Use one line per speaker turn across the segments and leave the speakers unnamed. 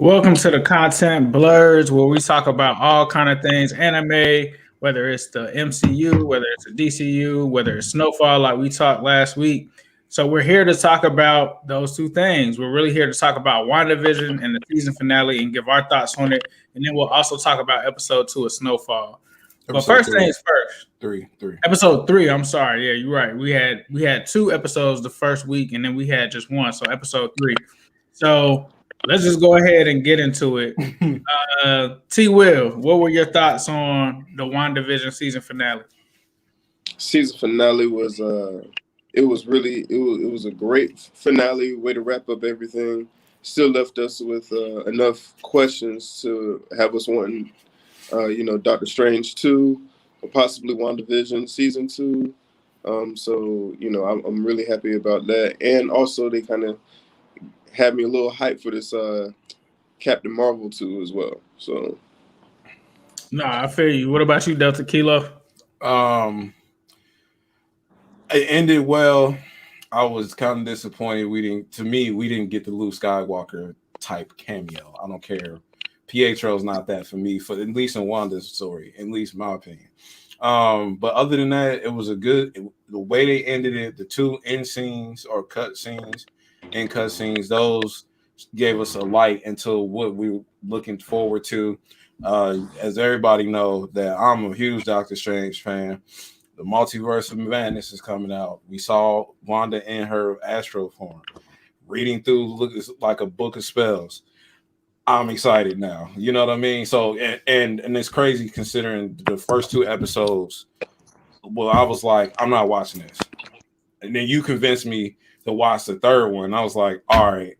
Welcome to the Content Blerds, where we talk about all kind of things anime, whether it's the MCU, whether it's the DCU, whether it's SnowFall, like we talked last week. So we're here to talk about those two things. We're really here to talk about WandaVision and the season finale and give our thoughts on it, and then we'll also talk about episode 2 of SnowFall. But first things first.
Three.
Episode 3. I'm sorry. Yeah, you're right. We had 2 episodes the first week, and then we had just one. So episode 3. So let's just go ahead and get into it. T. Will, what were your thoughts on the WandaVision season finale?
Season finale was it was a great finale, way to wrap up everything. Still left us with enough questions to have us wanting Doctor Strange 2 or possibly WandaVision season 2. So I'm really happy about that. And also they kind of had me a little hype for this Captain Marvel 2 as well. So
I feel you. What about you, Delta Kilo?
It ended well. I was kind of disappointed we didn't get the Luke Skywalker type cameo. I don't care. Pietro's not that for me, for at least in Wanda's story, at least in my opinion. But other than that, it was the way they ended it, the 2 end scenes or cut scenes and cutscenes, those gave us a light into what we were looking forward to. As everybody know, that I'm a huge Doctor Strange fan. The Multiverse of Madness is coming out. We saw Wanda in her astral form. Reading through looks like a book of spells. I'm excited now. You know what I mean? So and it's crazy considering the first 2 episodes. Well, I was like, I'm not watching this. And then you convinced me to watch the 3rd one. I was like, all right,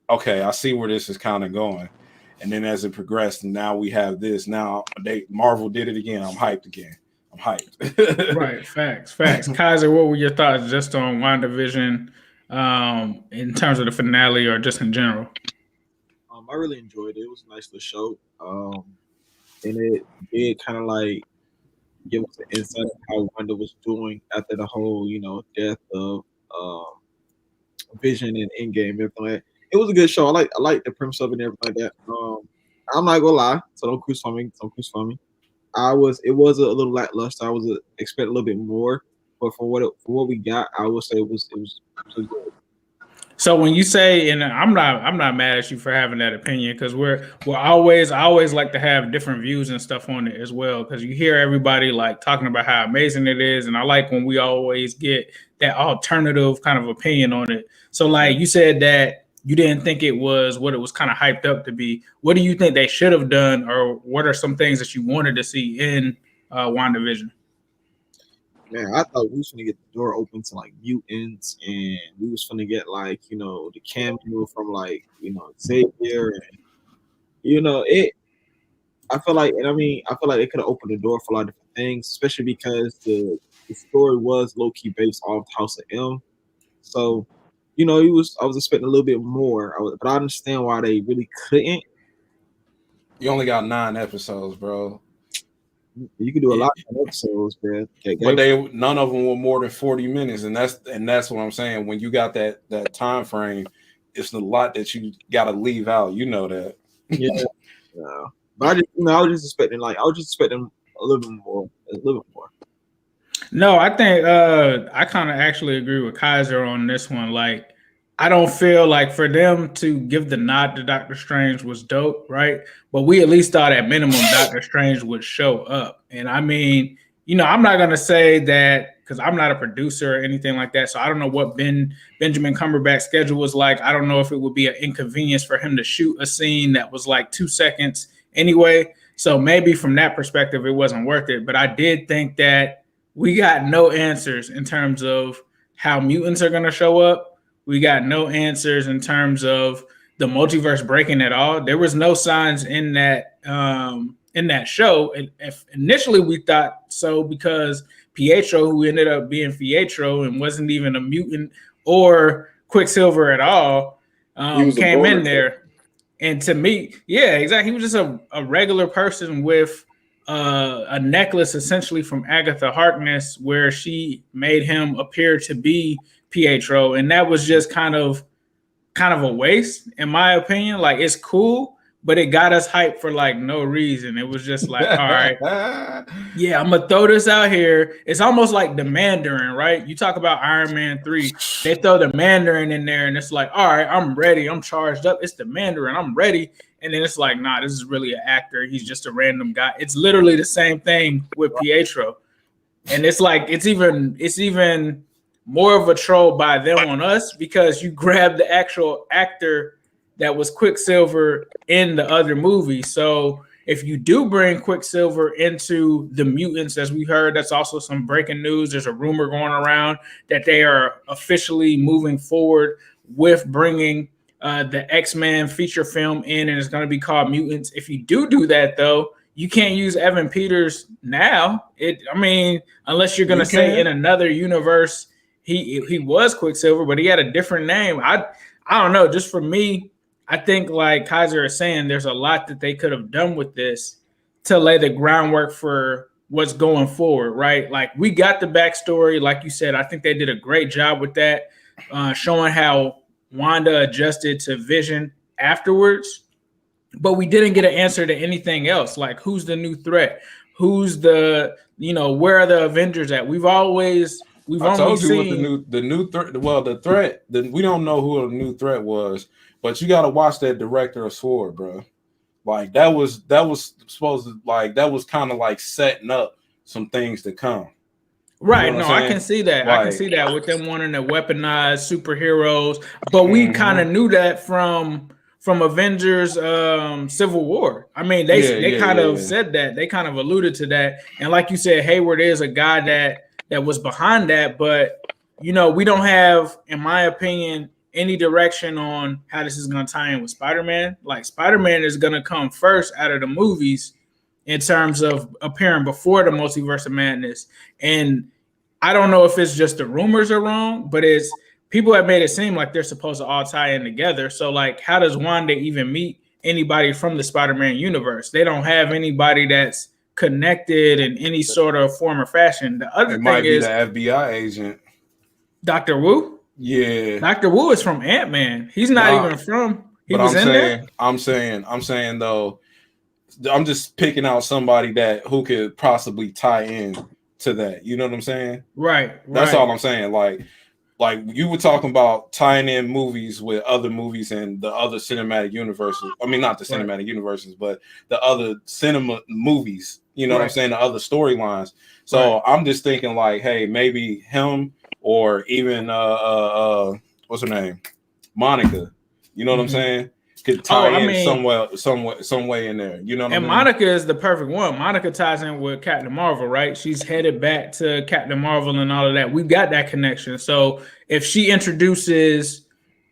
okay, I see where this is kind of going. And then as it progressed, and now we have this. Now Marvel did it again. I'm hyped again. I'm hyped.
Right, facts. Kaiser, what were your thoughts just on WandaVision in terms of the finale or just in general?
I really enjoyed it. It was a nice little show. And it did kind of like give us an insight of how Wanda was doing after the whole, death of Vision and Endgame and everything like that. It was a good show. I like the premise of it and everything like that. I'm not gonna lie, so don't crucify me. It was a little lackluster. I was expecting a little bit more, but for what we got, I would say it was good.
So when you say, and I'm not mad at you for having that opinion, because I always like to have different views and stuff on it as well, because you hear everybody like talking about how amazing it is, and I like when we always get that alternative kind of opinion on it. So like you said that you didn't think it was what it was kind of hyped up to be. What do you think they should have done, or what are some things that you wanted to see in WandaVision?
Man, I thought we was gonna get the door open to like mutants, and we was gonna get like the cameo from like Xavier, and it. I feel like they could have opened the door for a lot of different things, especially because the story was low key based off House of M. So I was expecting a little bit more, but I understand why they really couldn't.
You only got 9 episodes, bro.
You can do a lot of episodes, man.
But none of them were more than 40 minutes, and that's what I'm saying. When you got that time frame, it's a lot that you got to leave out. You know that.
Yeah. But I was just expecting a little bit more.
No, I think I kind of actually agree with Kaiser on this one. Like, I don't feel like for them to give the nod to Doctor Strange was dope, right? But we at least thought at minimum Doctor Strange would show up. And I mean, I'm not going to say that because I'm not a producer or anything like that. So I don't know what Benjamin Cumberbatch's schedule was like. I don't know if it would be an inconvenience for him to shoot a scene that was like 2 seconds anyway. So maybe from that perspective, it wasn't worth it. But I did think that we got no answers in terms of how mutants are going to show up. We got no answers in terms of the multiverse breaking at all. There was no signs in that show. And initially we thought so because Pietro, who ended up being Pietro and wasn't even a mutant or Quicksilver at all, came in there. And to me, yeah, exactly. He was just a regular person with a necklace essentially from Agatha Harkness where she made him appear to be Pietro, and that was just kind of a waste in my opinion. Like, it's cool, but it got us hyped for like no reason. It was just like, all right, yeah, I'm gonna throw this out here. It's almost like the Mandarin, right? You talk about Iron Man 3, they throw the Mandarin in there, and it's like, all right, I'm ready, I'm charged up. It's the Mandarin, I'm ready. And then it's like, nah, this is really an actor. He's just a random guy. It's literally the same thing with Pietro. And it's like it's even more of a troll by them on us because you grab the actual actor that was Quicksilver in the other movie. So if you do bring Quicksilver into the mutants, as we heard, that's also some breaking news. There's a rumor going around that they are officially moving forward with bringing the X-Men feature film in, and it's going to be called Mutants. If you do that, though, you can't use Evan Peters now. Unless you're going to say in another universe he was Quicksilver, but he had a different name. I don't know. Just for me, I think like Kaiser is saying, there's a lot that they could have done with this to lay the groundwork for what's going forward, right? Like we got the backstory, like you said. I think they did a great job with that, showing how Wanda adjusted to Vision afterwards. But we didn't get an answer to anything else. Like who's the new threat? Who's the where are the Avengers at? We've only seen
what the new threat. Well, the threat. We don't know who the new threat was. But you got to watch that director of Sword, bro. Like that was supposed to that was kind of like setting up some things to come.
Right. You know I can see that. Like, I can see that with them wanting to weaponize superheroes. But we kind of knew that from Avengers Civil War. I mean, they kind of said that. They kind of alluded to that. And like you said, Hayward is a guy that was behind that. But, we don't have, in my opinion, any direction on how this is going to tie in with Spider-Man. Like Spider-Man is going to come first out of the movies in terms of appearing before the Multiverse of Madness. And I don't know if it's just the rumors are wrong, but it's people have made it seem like they're supposed to all tie in together. So like, how does Wanda even meet anybody from the Spider-Man universe? They don't have anybody that's connected in any sort of form or fashion. The other thing
might be
is
the FBI agent.
Dr. Wu?
Yeah,
Dr. Wu is from Ant-Man. He's not even from.
I'm saying though, I'm just picking out somebody who could possibly tie in to that. You know what I'm saying?
Right.
That's all I'm saying. Like you were talking about tying in movies with other movies and the other cinematic universes. I mean, not the cinematic universes, but the other cinema movies. You know what I'm saying? The other storylines. So I'm just thinking like, hey, maybe him. Or even what's her name, Monica. You know what I'm saying? Could tie in some way in there. You know what I mean?
And Monica is the perfect one. Monica ties in with Captain Marvel, right? She's headed back to Captain Marvel and all of that. We've got that connection. So if she introduces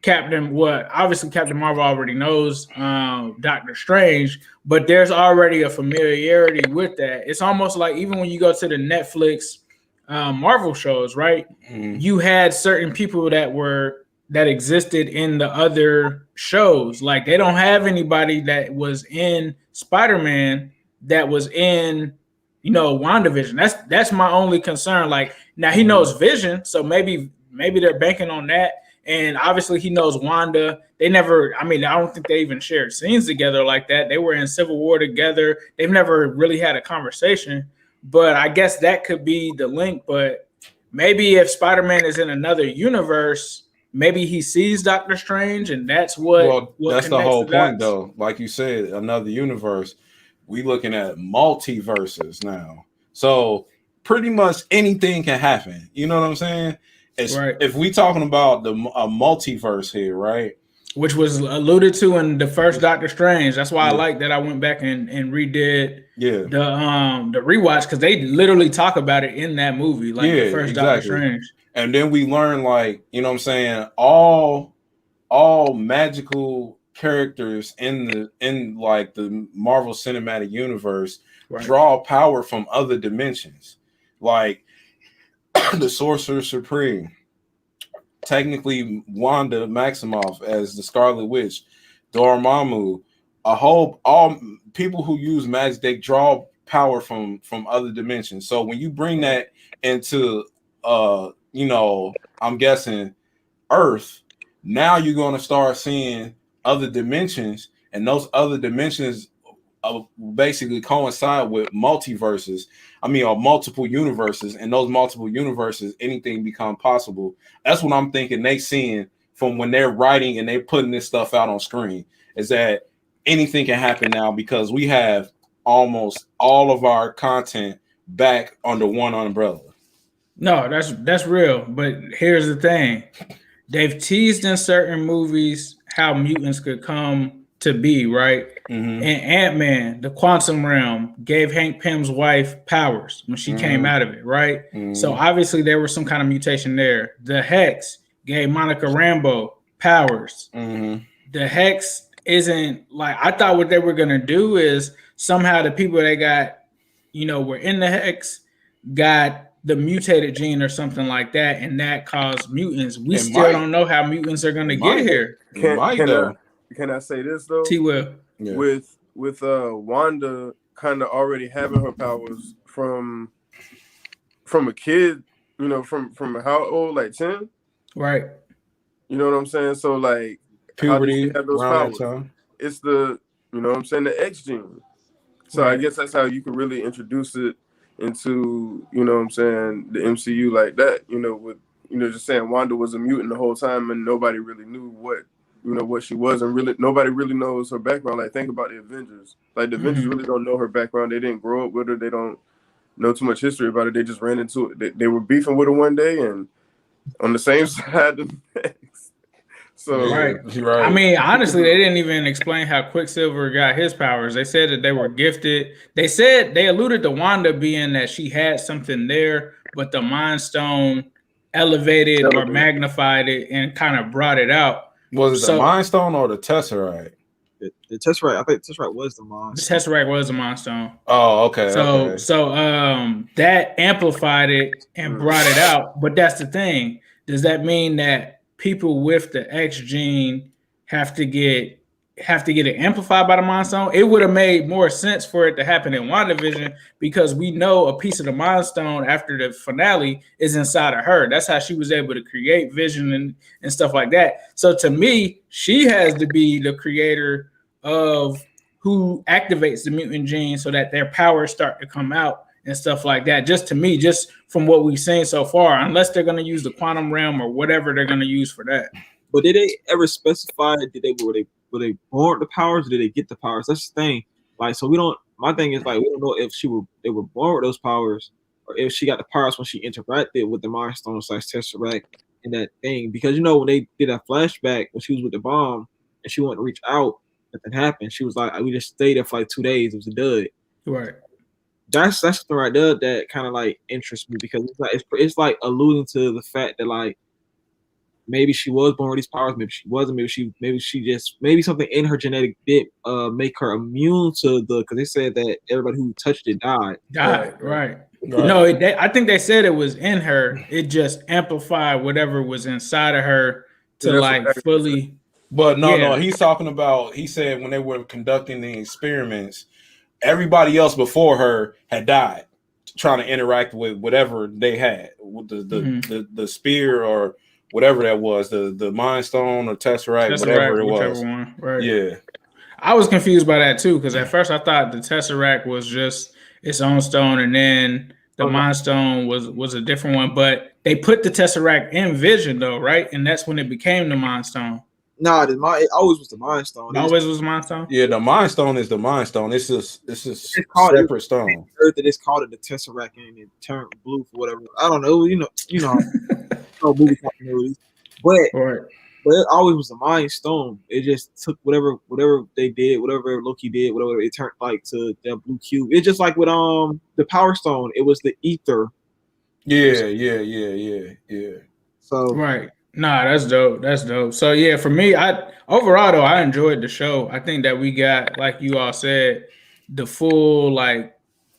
obviously Captain Marvel already knows Doctor Strange, but there's already a familiarity with that. It's almost like even when you go to the Netflix Marvel shows, right? You had certain people that existed in the other shows. Like they don't have anybody that was in Spider-Man that was in, WandaVision. That's my only concern. Like now he knows Vision, so maybe they're banking on that. And obviously he knows Wanda. I don't think they even shared scenes together like that. They were in Civil War together. They've never really had a conversation. But I guess that could be the link. But maybe if Spider-Man is in another universe, maybe he sees Doctor Strange, and that's what
that's the whole point, though. Like you said, another universe. We looking at multiverses now, so pretty much anything can happen. You know what I'm saying? If we talking about a multiverse here, right?
Which was alluded to in the first Doctor Strange. That's why I like that I went back and redid the rewatch, because they literally talk about it in that movie, like the first Doctor Strange.
And then we learn, like, you know what I'm saying, all magical characters in the Marvel Cinematic Universe draw power from other dimensions, like the Sorcerer Supreme. Technically, Wanda Maximoff as the Scarlet Witch, Dormammu, all people who use magic, they draw power from other dimensions. So when you bring that into, I'm guessing Earth, now you're going to start seeing other dimensions, and those other dimensions basically coincide with multiverses. I mean, or multiple universes, and those multiple universes, anything become possible. That's what I'm thinking they seeing from when they're writing and they're putting this stuff out on screen, is that anything can happen now because we have almost all of our content back under one umbrella.
No, that's real. But here's the thing. They've teased in certain movies how mutants could come to be, right?
Mm-hmm.
And Ant-Man, the quantum realm, gave Hank Pym's wife powers when she came out of it, right? So obviously there was some kind of mutation there. The Hex gave Monica Rambeau powers. The Hex isn't like, I thought what they were going to do is somehow the people that got, were in the Hex got the mutated gene or something like that, and that caused mutants. We still don't know how mutants are going to get here.
Can I say this though?
T-Will.
Yeah.
With Wanda kind of already having her powers from a kid, from how old, like 10,
right?
You know what I'm saying? So like
puberty,
have those powers? It's the the X gene. So right. I guess that's how you can really introduce it into the MCU like that. With just saying Wanda was a mutant the whole time and nobody really knew what she was, and really nobody really knows her background. Like, think about the Avengers. Like, the Avengers really don't know her background. They didn't grow up with her. They don't know too much history about it. They just ran into it. They were beefing with her one day and on the same side the next. So
right. I mean, honestly, they didn't even explain how Quicksilver got his powers. They said that they were gifted. They alluded to Wanda being that she had something there, but the Mind Stone elevated or magnified it and kind of brought it out.
Was it the Mind Stone or the Tesseract?
The Tesseract, I think the Tesseract was the Mind Stone.
The Tesseract was the Mind Stone.
Oh, okay.
So that amplified it and brought it out. But that's the thing. Does that mean that people with the X gene have to get it amplified by the Mind Stone? It would have made more sense for it to happen in WandaVision because we know a piece of the Mind Stone after the finale is inside of her. That's how she was able to create Vision and stuff like that. So to me, she has to be the creator of who activates the mutant gene so that their powers start to come out and stuff like that. Just to me, just from what we've seen so far, unless they're going to use the quantum realm or whatever they're going to use for that.
But did they ever specify? Were they born with the powers? Or did they get the powers? That's the thing. Like, so we don't. My thing is like we don't know if they were born with those powers or if she got the powers when she interacted with the Mind Stone / Tesseract and that thing. Because when they did that flashback when she was with the bomb and she wanted to reach out, nothing happened. She was like, we just stayed there for like 2 days. It was a dud.
Right.
That's something right there that kind of like interests me because it's like alluding to the fact that like maybe she was born with these powers, maybe she wasn't, maybe something in her genetic did make her immune to because they said that everybody who touched it died.
Right. No, I think they said it was in her. It just amplified whatever was inside of her to fully.
But no, he's talking about. He said when they were conducting the experiments, everybody else before her had died trying to interact with whatever they had, with the spear or whatever that was, the Mind Stone or Tesseract, whatever it was.
One. Right.
Yeah.
I was confused by that too, because at first I thought the Tesseract was just its own stone, and then the Mind Stone was a different one. But they put the Tesseract in Vision though, right? And that's when it became the Mind Stone.
No, it always was the Mind Stone.
It always was Mind Stone?
Yeah, the Mind Stone is the Mind Stone. It's a separate stone.
Earth that is called it the Tesseract and it turned blue for whatever. I don't know. Movie continuities. But it always was the Mind Stone. It just took whatever they did, whatever Loki did, whatever it turned like to that blue cube. It's just like with the Power Stone. It was the ether.
Yeah.
So
right. Nah, that's dope. So yeah, for me, overall though, I enjoyed the show. I think that we got, like you all said, the full like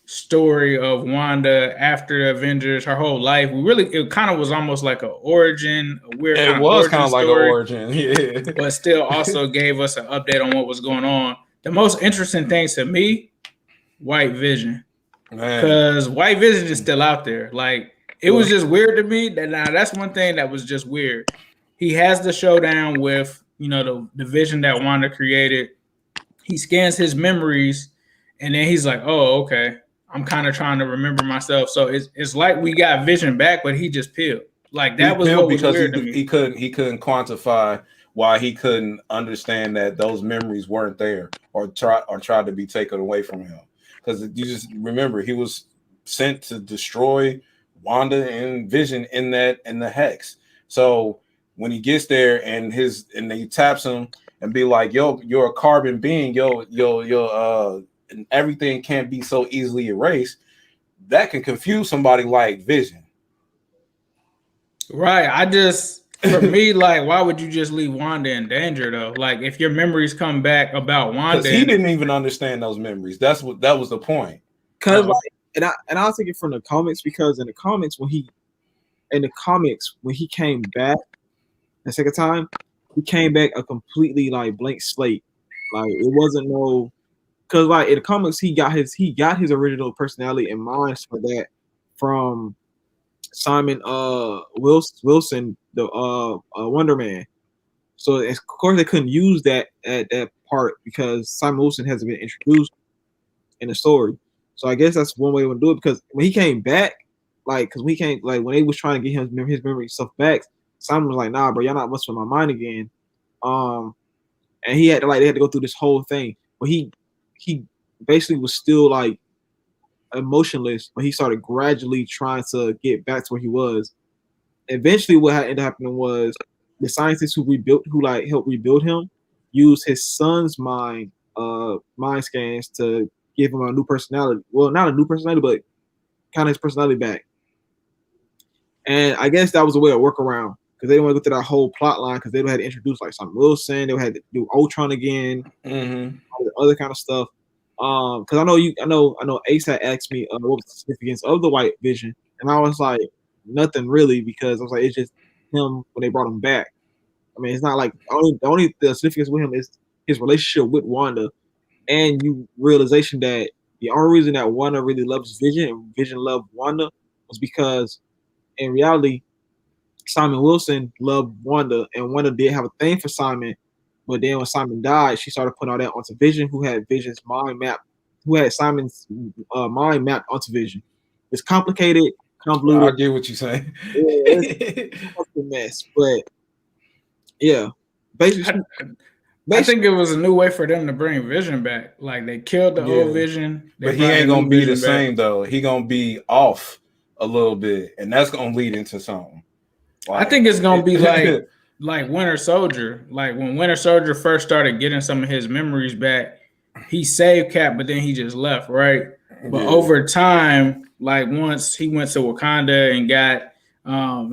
story of Wanda after the Avengers, her whole life. It kind of was almost like an origin, a weird.
It was kind of like an origin, yeah.
But still also gave us an update on what was going on. The most interesting things to me, White Vision, because White Vision is still out there. Like, it was just weird to me. That's one thing that was just weird. He has the showdown with the Vision that Wanda created. he scans his memories, and then he's like, "Oh, okay, I'm kind of trying to remember myself." So it's like we got Vision back, but he just peeled. Like
He
that was
peeled
what was
because
weird to me.
he couldn't quantify why he couldn't understand that those memories weren't there or tried to be taken away from him. Because you just remember he was sent to destroy Wanda and Vision in the hex. So when he gets there and he taps him and be like, "Yo, you're a carbon being, and everything can't be so easily erased." That can confuse somebody like Vision.
Right. For me, like, why would you just leave Wanda in danger though? Like, if your memories come back about Wanda,
Because he didn't even understand those memories. That was the point.
Because I'll take it from the comics, because in the comics when he came back the second time, he came back a completely like blank slate. Like it wasn't no, because like in the comics he got his original personality and mind for that from Simon Wilson, the Wonder Man. So of course they couldn't use that at that part because Simon Wilson hasn't been introduced in the story. So I guess that's one way to do it, because when he came back, like, because when they was trying to get his memory stuff back, Simon was like, "Nah, bro, y'all not messing with my mind again." And he had to they had to go through this whole thing, but he basically was still like emotionless, but he started gradually trying to get back to where he was. Eventually, what ended up happening was the scientists who helped rebuild him used his son's mind scans to give him a new personality. Well, not a new personality, but kind of his personality back. And I guess that was a way of workaround, because they didn't want to go through that whole plot line, because they had to introduce like Simon Wilson, they had to do Ultron again, all the other kind of stuff. Because I know Ace had asked me what was the significance of the White Vision, and I was like, nothing really, because I was like, it's just him when they brought him back. I mean, it's not like the significance with him is his relationship with Wanda, and you realization that the only reason that Wanda really loves Vision and Vision loved Wanda was because in reality, Simon Wilson loved Wanda, and Wanda did have a thing for Simon. But then when Simon died, she started putting all that onto Vision, who had Vision's mind mapped, who had Simon's mind mapped onto Vision. It's complicated, convoluted.
I get what you're saying.
It's a mess, but yeah, basically.
I think it was a new way for them to bring Vision back. Like they killed the old Vision,
but he ain't gonna be the same though. He gonna be off a little bit, and that's gonna lead into something.
Like, I think it's gonna be like Winter Soldier. Like when Winter Soldier first started getting some of his memories back, he saved Cap, but then he just left, right? But over time, like once he went to Wakanda and got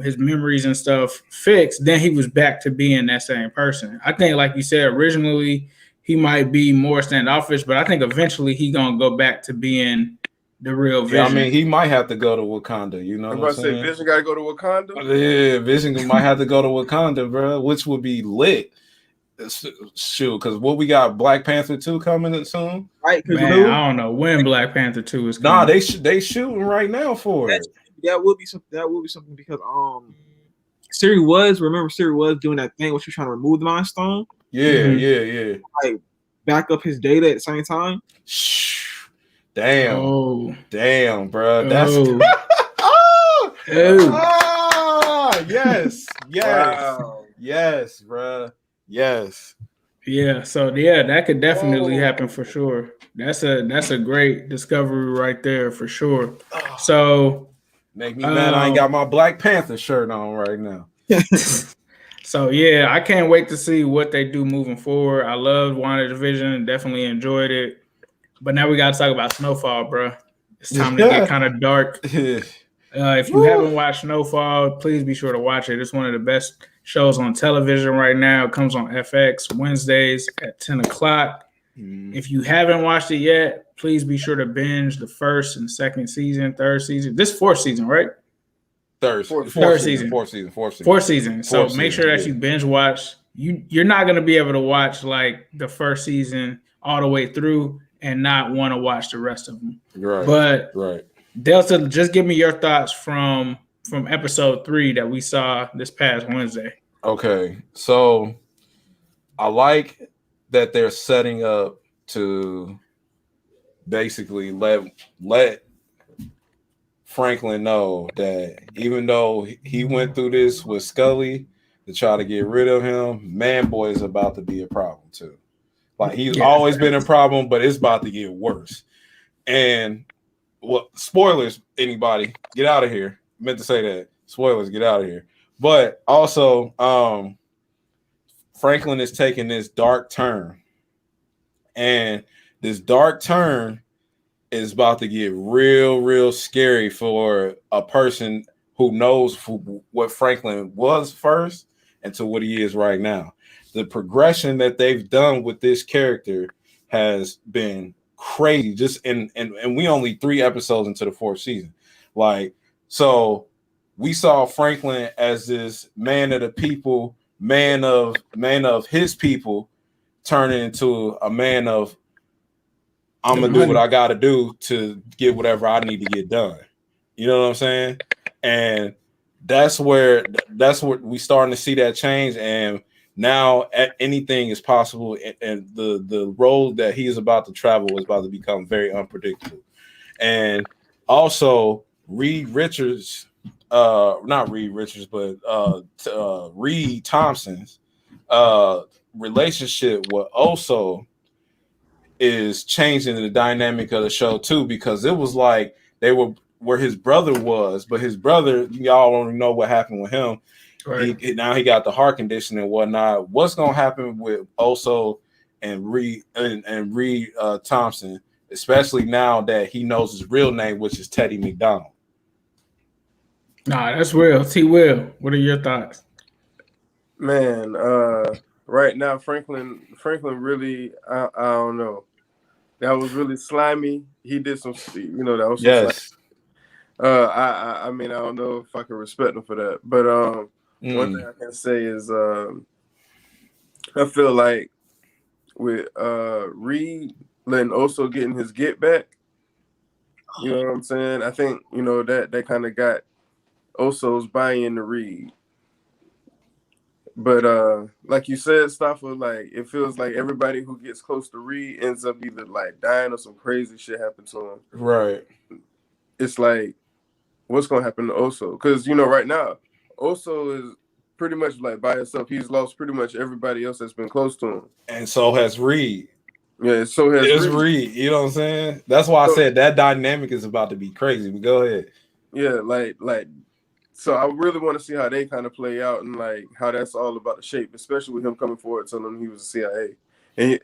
his memories and stuff fixed, then he was back to being that same person. I think, like you said, originally he might be more standoffish, but I think eventually he gonna go back to being the real Vision.
Yeah, I mean, he might have to go to Wakanda. You know what I'm saying?
Vision got to go to Wakanda.
Yeah, Vision might have to go to Wakanda, bro, which would be lit. Shoot, because what we got, Black Panther 2 coming soon,
right?
Man, I don't know when Black Panther 2 is coming.
Nah, they shooting right now for it.
That would be something because Siri was doing that thing where she was trying to remove the Mind Stone.
Yeah.
Like back up his data at the same time.
Damn, bro. That's yes, wow. Yes, bro. Yes.
Yeah, so that could definitely happen for sure. That's a great discovery right there for sure. So
make me mad I ain't got my Black Panther shirt on right now.
So yeah, I can't wait to see what they do moving forward. I love WandaVision, definitely enjoyed it. But now we got to talk about SnowFall, bro. It's time to get kind of dark. If you haven't watched SnowFall, please be sure to watch it. It's one of the best shows on television right now. It comes on FX Wednesdays at 10 o'clock. If you haven't watched it yet, please be sure to binge the first and second season, third season. This fourth season, right?
Fourth season.
So make sure that you binge watch. You're not going to be able to watch like the first season all the way through and not want to watch the rest of them. Right. Delta, just give me your thoughts from episode 3 that we saw this past Wednesday.
Okay, so I like that they're setting up to basically let Franklin know that even though he went through this with Scully to try to get rid of him, Man Boy is about to be a problem too. Like he's always been a problem, but it's about to get worse. And well, spoilers, anybody, get out of here. Meant to say that. Spoilers, get out of here. But also, Franklin is taking this dark turn. And this dark turn is about to get real, real scary for a person who knows what Franklin was first and to what he is right now. The progression that they've done with this character has been crazy. Just and we only 3 episodes into the 4th season. Like, so we saw Franklin as this man of the people, man of his people, turning into a man of I'm gonna do what I gotta do to get whatever I need to get done. You know what I'm saying? And that's where we starting to see that change. And now anything is possible. And the road that he is about to travel is about to become very unpredictable. And also Reed Thompson's relationship with Oso is changing the dynamic of the show too, because it was like they were where his brother was, but his brother, y'all already know what happened with him. Right. Now he got the heart condition and whatnot. What's gonna happen with Oso and Reed Thompson, especially now that he knows his real name, which is Teddy McDonald?
Nah, that's real. T. Will, what are your thoughts?
Man, right now Franklin really, I don't know. That was really slimy. He did some, that was
yes.
Slimy. I mean, I don't know if I can respect him for that, but one thing I can say is I feel like with Reed letting Oso getting his get back, you know what I'm saying? I think that kind of got Oso's buy-in to Reed. But like you said, Stoffer, like it feels like everybody who gets close to Reed ends up either like dying or some crazy shit happens to him.
Right.
It's like, what's gonna happen to Oso? Because right now, Oso is pretty much like by himself. He's lost pretty much everybody else that's been close to him.
And so has Reed.
Yeah, so has
Reed. You know what I'm saying? That's why I said that dynamic is about to be crazy. But go ahead.
Yeah, like. So I really want to see how they kind of play out and like how that's all about the shape, especially with him coming forward telling him he was a CIA,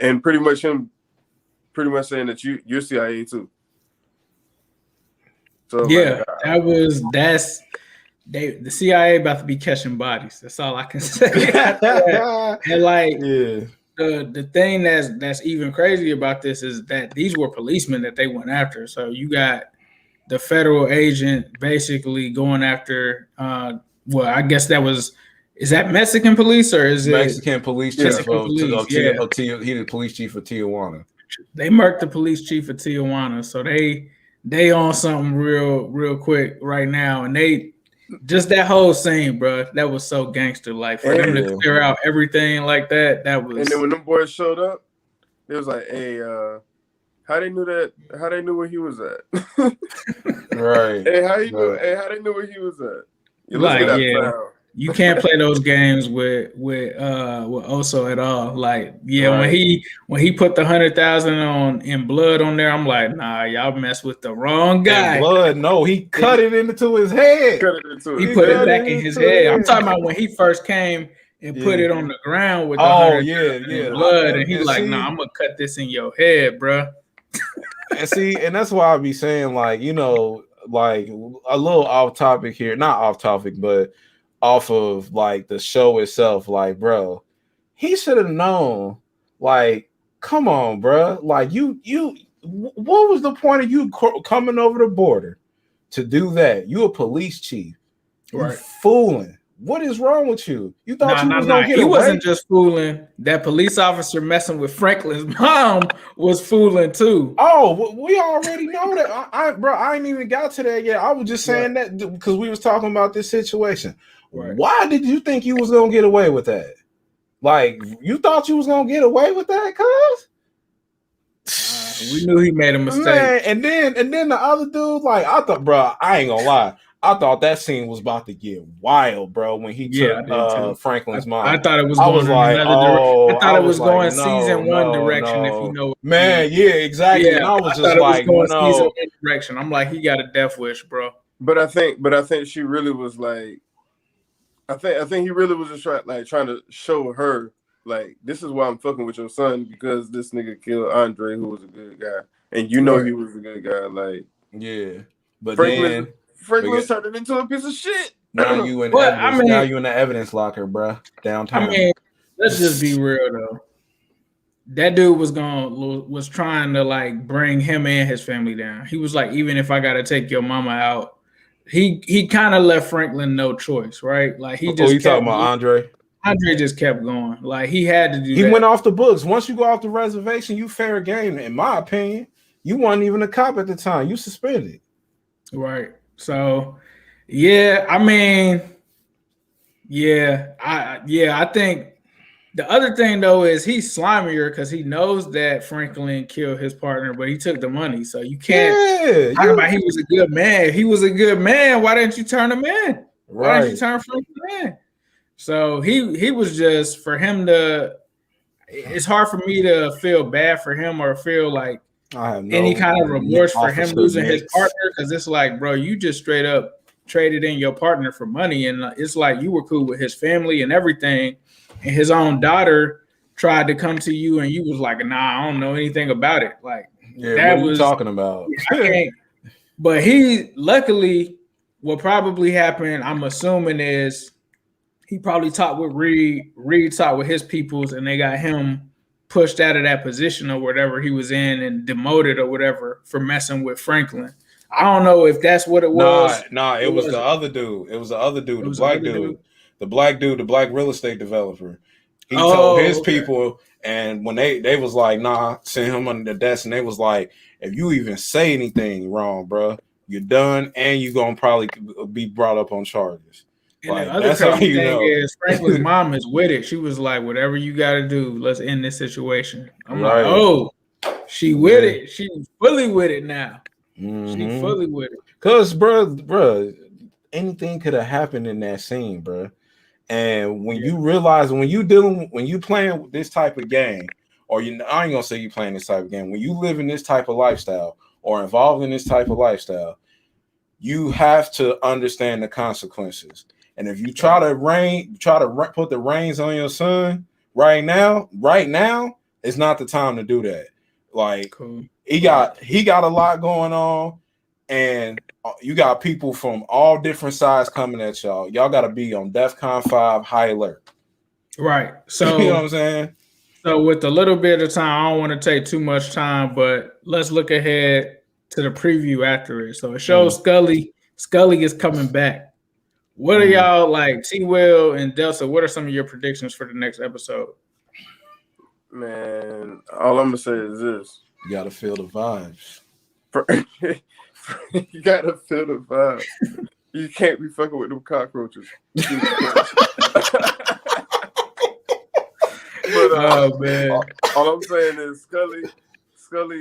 and pretty much saying that you're CIA too. So
yeah, the CIA about to be catching bodies. That's all I can say. And like the thing that's even crazy about this is that these were policemen that they went after. So you got the federal agent basically going after I guess is that Mexican police or is
Mexican
it
police chief? He the police chief of Tijuana.
They murked the police chief of Tijuana, so they on something real quick right now, and they just that whole scene, bro, that was so gangster. Like for them to clear out everything like that was.
And then when them boys showed up, it was like, hey, how they knew where he was at?
Right.
Hey, how they knew where he was at?
You can't play those games with Oso at all. Like, when he put the 100,000 in blood on there, I'm like, nah, y'all mess with the wrong guy.
And blood, no, he cut it into his head.
He put it back in his head. I'm talking about when he first came and put it on the ground with the 100,000 blood, and he's like, nah, I'm gonna cut this in your head, bro.
And that's why I be saying, like, like a little off topic here, not off topic, but off of like the show itself. Like, bro, he should have known. Like, come on, bro. Like, what was the point of you coming over the border to do that? You a police chief, right? Fooling. What is wrong with you? You thought you was gonna get away?
He wasn't just fooling. That police officer messing with Franklin's mom was fooling too.
Oh, we already know that. I ain't even got to that yet. I was just saying that because we was talking about this situation. Right. Why did you think you was gonna get away with that? Like, you thought you was gonna get away with that, cuz?
We knew he made a mistake.
Man, and then the other dude, like I thought, bro, I ain't gonna lie. I thought that scene was about to get wild, bro. When he
Yeah, I did too.
took Franklin's mom,
I thought it was
I
going
was
in
like,
another direction. I thought it was
like,
going season one direction. If you know what
man, yeah, exactly.
Yeah,
And I was
I
just
thought it was
like,
going
no.
season one direction. I'm like, he got a death wish, bro.
But I think she really was like, I think he really was just trying to show her like, this is why I'm fucking with your son, because this nigga killed Andre, who was a good guy, and you know he was a good guy. Like,
yeah, but
Franklin's turned it into a piece of shit.
Now you in
But,
evidence.
I mean-
Now you in the evidence locker, bro. Downtown.
I mean, let's just be real though. That dude was trying to like bring him and his family down. He was like, even if I gotta take your mama out, he kind of left Franklin no choice, right? Like he just
you talking about Andre?
Andre just kept going. Like he had to do.
He
that.
went off the books. Once you go off the reservation, you fair game. In my opinion, you weren't even a cop at the time. You suspended.
Right. So, yeah, I mean, I think the other thing though is he's slimier because he knows that Franklin killed his partner, but he took the money. So you can't talk about he was a good man. If he was a good man, why didn't you turn him in? Why didn't you turn Franklin in? So he was just, for him to, it's hard for me to feel bad for him or feel like
I have
any kind of remorse for him losing his partner, because it's like, bro, you just straight up traded in your partner for money, and it's like you were cool with his family and everything, and his own daughter tried to come to you and you was like, nah, I don't know anything about it. Like,
that what was talking about.
But he, luckily, what probably happened, I'm assuming, is he probably talked with Reed talked with his peoples, and they got him pushed out of that position or whatever he was in and demoted or whatever for messing with Franklin. I don't know if that's what it was.
Nah, it was the other dude. It was the other dude, the black dude. The black dude, the black real estate developer. He told his people, and when they was like, nah, send him under the desk, and they was like, if you even say anything wrong, bro, you're done, and you're gonna probably be brought up on charges.
And like, the other crazy thing is Franklin's mom is with it. She was like, whatever you got to do, let's end this situation. I'm like, oh, she with it. She's fully with it now. Mm-hmm. She fully with it.
Because, bro, anything could have happened in that scene, bro. And when you realize, when you playing this type of game, or I ain't gonna say you playing this type of game, when you live in this type of lifestyle or involved in this type of lifestyle, you have to understand the consequences. And if you try to put the reins on your son right now, it's not the time to do that. Like, he got a lot going on, and you got people from all different sides coming at y'all. Y'all got to be on DEFCON 5 high alert.
Right. So
you know what I'm saying?
So with a little bit of time, I don't want to take too much time, but let's look ahead to the preview after it. So it shows Scully is coming back. What are y'all like, T-Will and Delta? What are some of your predictions for the next episode?
Man, all I'm gonna say is this:
you gotta feel the vibes.
You gotta feel the vibes. You can't be fucking with them cockroaches. But,
man,
all I'm saying is Scully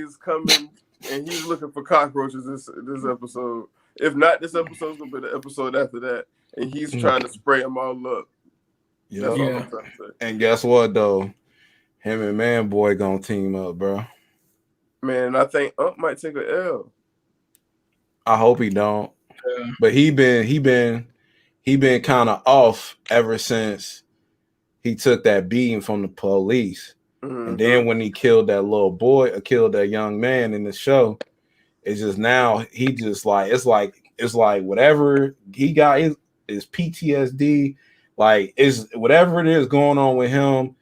is coming, and he's looking for cockroaches this episode. If not, this episode's gonna be the episode after that. And he's trying to spray them all up.
That's all I'm trying to say. And guess what, though? Him and Man Boy gonna team up, bro.
Man, I think Ump might take a L.
I hope he don't. Yeah. But he been kind of off ever since he took that beating from the police. Mm-hmm. And then when he killed that little boy, or killed that young man in the show, it's just now he just like it's like whatever he got is PTSD, like is whatever it is going on with him,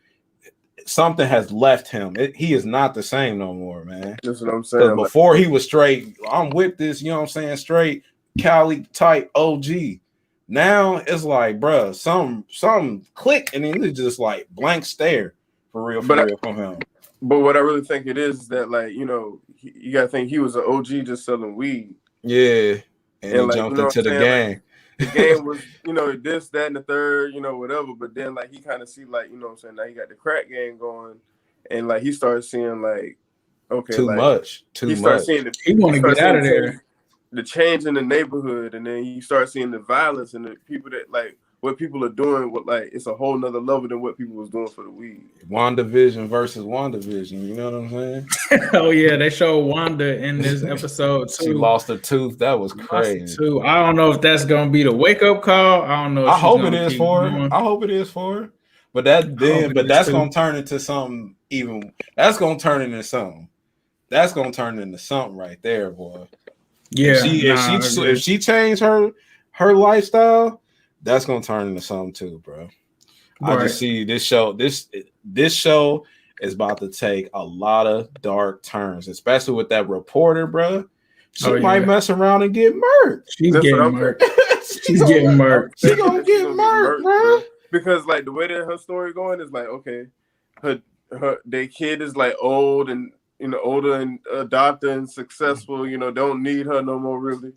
something has left him. He is not the same no more, man.
That's what I'm saying.
Before he was straight, I'm with this, you know what I'm saying, straight Cali type OG. Now it's like, bro, some click, and then it's just like blank stare for real from him.
But what I really think it is that, like, you know, you gotta think he was an OG just selling weed.
Yeah, and he jumped into the game.
Like, the game was, you know, this, that, and the third, you know, whatever. But then, like, he kind of see, like, you know what I'm saying, now he got the crack game going. And, like, he started seeing, like, Okay,
Too
like
much.
you start seeing the
He want to get out of there.
the change in the neighborhood, and then you start seeing the violence and the people that like what people are doing. What like it's a whole nother level than what people was doing for the weed.
WandaVision versus WandaVision. You know what I'm saying?
Oh yeah, they showed Wanda in this episode too.
She lost her tooth. That was crazy.
Too. I don't know if that's gonna be the wake up call. I don't know. If
I hope it
gonna
is
keep
for her.
going.
I hope it is for her. But that's gonna turn into something even. That's gonna turn into something. That's gonna turn into something right there, boy.
Yeah.
If she changed her lifestyle, that's gonna turn into something too, bro.
Right.
I just see this show. This show is about to take a lot of dark turns, especially with that reporter, bro. She might mess around and get murked.
She's getting murked. She's getting murked.
She gonna get murked, bro.
Because like the way that her story going is like, okay, their kid is like old and older and adopted and successful. Don't need her no more really.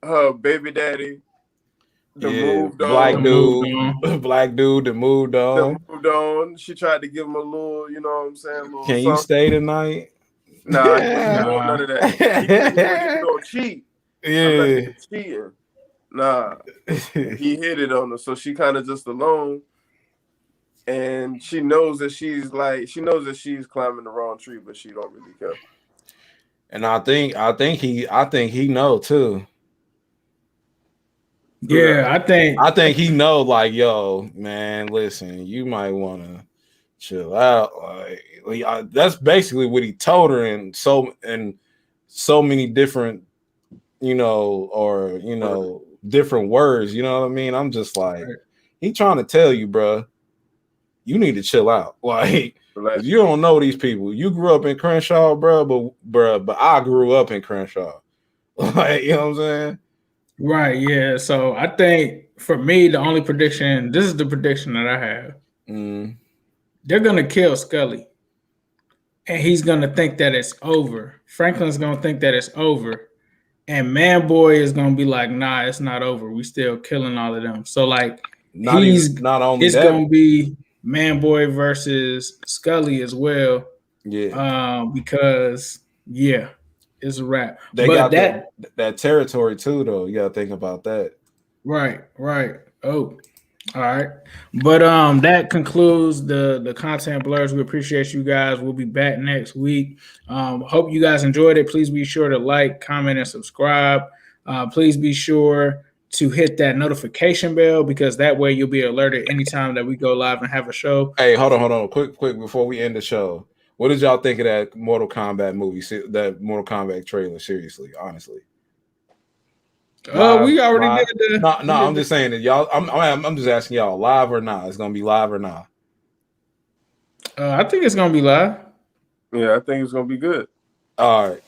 Her baby daddy, moved on.
Black dude that moved on.
She tried to give him a little, you know what I'm saying?
Can you stay tonight?
Nah, I want none of that. He gonna cheat.
Yeah.
Cheating. Nah, he hit it on her, so she kind of just alone, and she knows that she's climbing the wrong tree, but she don't really care.
And I think he know too.
Yeah, I think
he know. Like, yo, man, listen, you might want to chill out. Like, that's basically what he told her in so many different, different words. You know what I mean? I'm just like, he trying to tell you, bro, you need to chill out. Like, you don't know these people. You grew up in Crenshaw, bro, but I grew up in Crenshaw. Like, you know what I'm saying?
Right. Yeah. So I think for me, the only prediction. This is the prediction that I have. They're gonna kill Scully, and he's gonna think that it's over. Franklin's gonna think that it's over. And Man Boy is gonna be like, nah, it's not over. We still killing all of them. So like it's gonna be Man Boy versus Scully as well.
Yeah.
Because it's a wrap.
They got that territory too, though. You gotta think about that.
Right. Oh. All right. But that concludes the Content Blerds. We appreciate you guys. We'll be back next week. Hope you guys enjoyed it. Please be sure to like, comment, and subscribe. Please be sure to hit that notification bell because that way you'll be alerted anytime that we go live and have a show.
Hey, hold on. Quick before we end the show. What did y'all think of that Mortal Kombat movie, that Mortal Kombat trailer? Seriously, honestly.
We already did
that. No, I'm just saying that y'all. I'm just asking y'all, live or not? It's gonna be live or not?
I think it's gonna be live.
Yeah, I think it's gonna be good.
All right,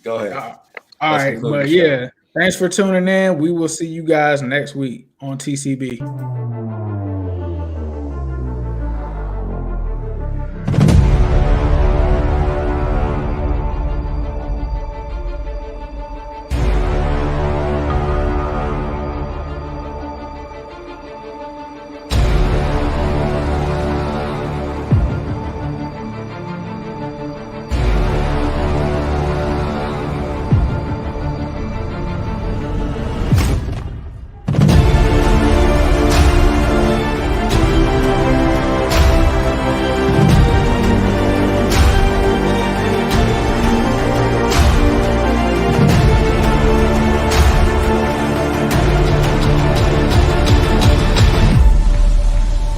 go ahead.
All right, but yeah, thanks for tuning in. We will see you guys next week on TCB.